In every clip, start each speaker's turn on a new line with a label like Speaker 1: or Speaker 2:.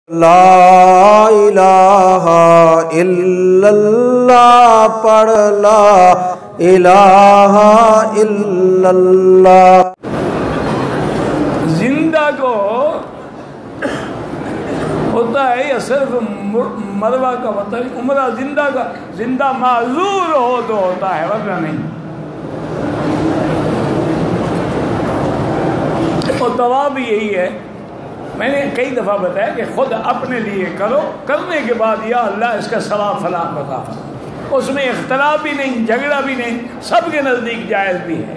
Speaker 1: لا الہ الا اللہ پڑھ لا الہ الا اللہ۔
Speaker 2: زندہ کو ہوتا ہے یا صرف مروہ کا مطلب عمرہ زندہ کا زندہ معذور ہو تو ہوتا ہے ورنہ نہیں۔ اور طواف بھی یہی ہے، میں نے کئی دفعہ بتایا کہ خود اپنے لیے کرو، کرنے کے بعد یا اللہ اس کا ثواب فلاں بتا، اس میں اختلاف بھی نہیں، جھگڑا بھی نہیں، سب کے نزدیک جائز بھی ہے۔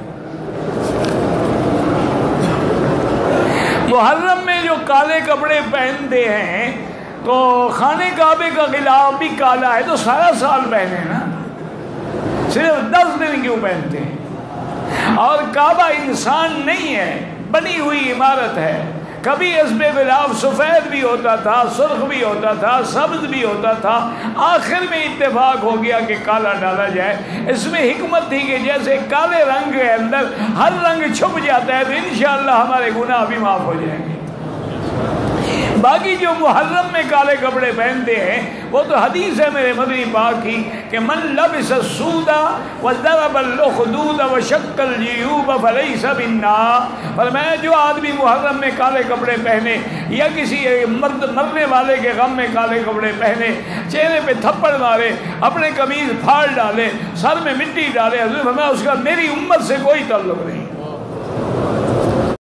Speaker 2: محرم میں جو کالے کپڑے پہنتے ہیں تو خانے کعبے کا غلاف بھی کالا ہے تو سارا سال پہنے نا، صرف 10 دن کیوں پہنتے ہیں؟ اور کعبہ انسان نہیں ہے، بنی ہوئی عمارت ہے، کبھی اس میں غلاف سفید بھی ہوتا تھا، سرخ بھی ہوتا تھا، سبز بھی ہوتا تھا، آخر میں اتفاق ہو گیا کہ کالا ڈالا جائے۔ اس میں حکمت تھی کہ جیسے کالے رنگ کے اندر ہر رنگ چھپ جاتا ہے تو انشاءاللہ ہمارے گناہ بھی معاف ہو جائیں گے۔ باقی جو محرم میں کالے کپڑے پہنتے ہیں وہ تو حدیث ہے میرے مدنی پاک کی کہ من لبس السود وضرب الاخدود وشق الجیوب فلیس منا، فرمایا جو آدمی محرم میں کالے کپڑے پہنے یا کسی مرنے والے کے غم میں کالے کپڑے پہنے، چہرے پہ تھپڑ مارے، اپنے قمیض پھاڑ ڈالے، سر میں مٹی ڈالے، حضور فرمایا اس کا میری امت سے کوئی تعلق نہیں۔